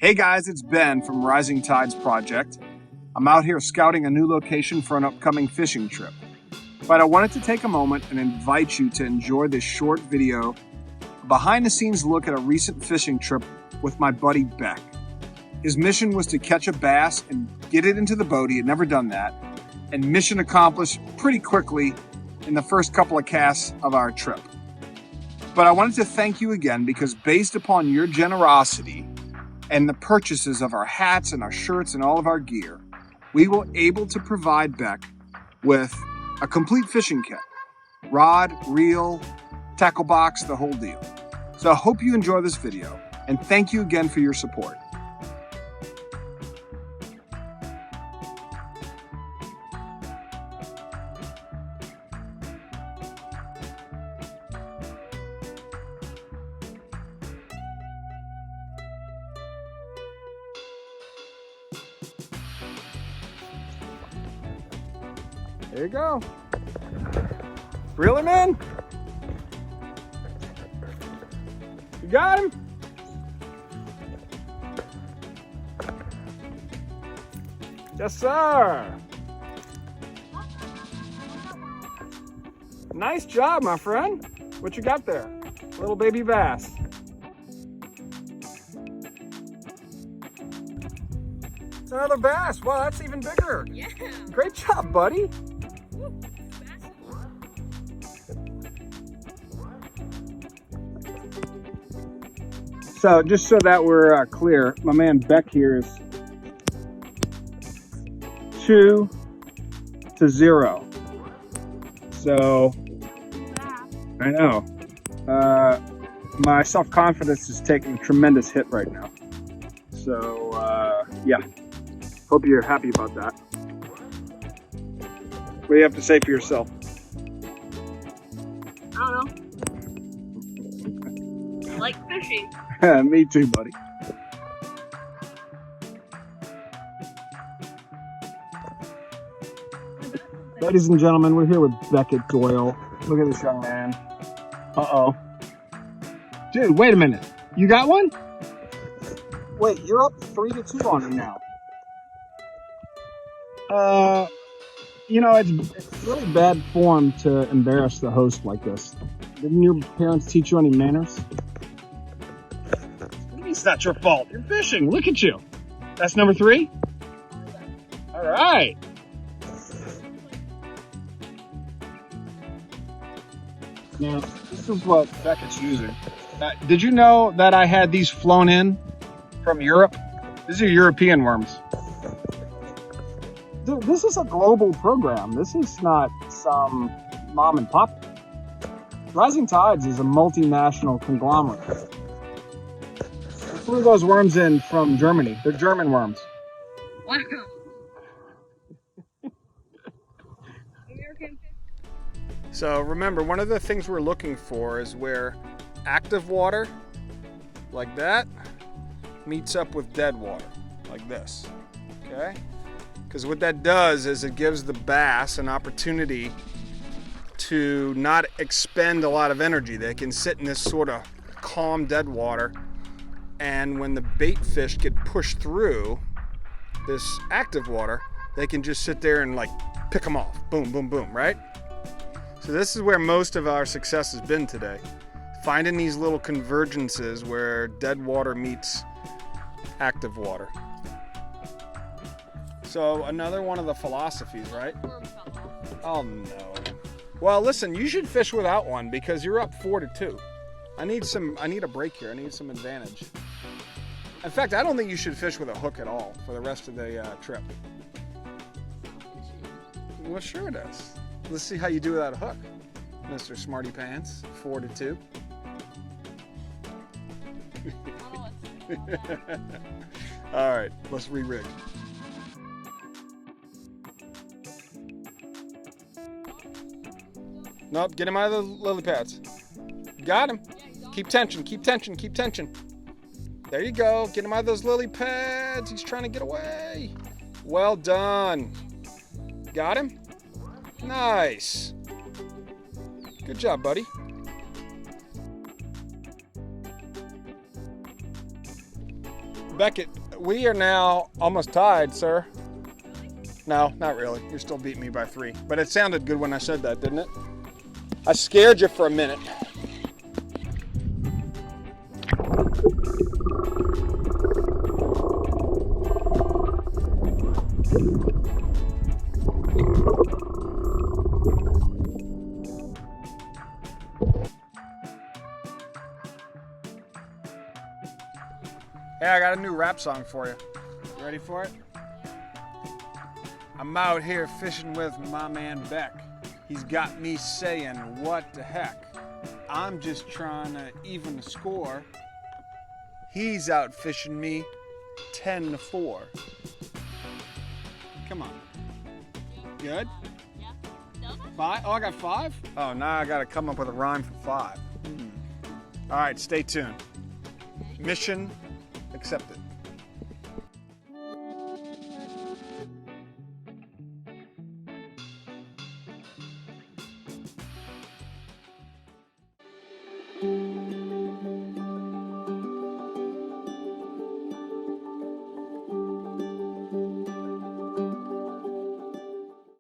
Hey guys, it's Ben from Rising Tides Project. I'm out here scouting a new location for an upcoming fishing trip. But I wanted to take a moment and invite you to enjoy this short video, a behind-the-scenes look at a recent fishing trip with my buddy Beck. His mission was to catch a bass and get it into the boat. He had never done that. And mission accomplished pretty quickly in the first couple of casts of our trip. But I wanted to thank you again because based upon your generosity and the purchases of our hats and our shirts and all of our gear, we were able to provide Beck with a complete fishing kit. Rod, reel, tackle box, the whole deal. So I hope you enjoy this video and thank you again for your support. There you go. Reel him in. You got him? Yes, sir. Nice job, my friend. What you got there? Little baby bass. It's another bass. Wow, that's even bigger. Yeah. Great job, buddy. So just so that we're clear, my man Beck here is 2-0. So I know my self-confidence is taking a tremendous hit right now. So yeah, hope you're happy about that. What do you have to say for yourself? I don't know. I like fishing. Me too, buddy. Ladies and gentlemen, we're here with Beckett Doyle. Look at this young man. Uh-oh. Dude, wait a minute. You got one? Wait, you're up 3-2 on me now. You know, it's really bad form to embarrass the host like this. Didn't your parents teach you any manners? It's not your fault. You're fishing. Look at you. That's number 3? All right. Now, this is what Beckett's using. Did you know that I had these flown in from Europe? These are European worms. Dude, this is a global program. This is not some mom and pop. Rising Tides is a multinational conglomerate. I flew those worms in from Germany. They're German worms. Wow. American fish. So remember, one of the things we're looking for is where active water, like that, meets up with dead water, like this, okay? Because what that does is it gives the bass an opportunity to not expend a lot of energy. They can sit in this sort of calm dead water, and when the bait fish get pushed through this active water, they can just sit there and like pick them off. Boom, boom, boom, right? So this is where most of our success has been today. Finding these little convergences where dead water meets active water. So another one of the philosophies, right? Oh no. Well, listen, you should fish without one because you're up 4-2. I need a break here. I need some advantage. In fact, I don't think you should fish with a hook at all for the rest of the trip. Well, sure it is. Let's see how you do without a hook, Mr. Smarty Pants. 4-2. All right, let's re-rig. Nope, get him out of the lily pads. Got him. Keep tension, keep tension, keep tension. There you go. Get him out of those lily pads. He's trying to get away. Well done. Got him? Nice. Good job, buddy. Beckett, we are now almost tied, sir. No, not really. You're still beating me by 3. But it sounded good when I said that, didn't it? I scared you for a minute. Hey, I got a new rap song for you. You ready for it? I'm out here fishing with my man Beck. He's got me saying, what the heck? I'm just trying to even the score. He's out fishing me 10-4. Come on. Good? Yeah. 5? Oh, I got 5? Oh, now I got to come up with a rhyme for 5. All right, stay tuned. Mission accepted.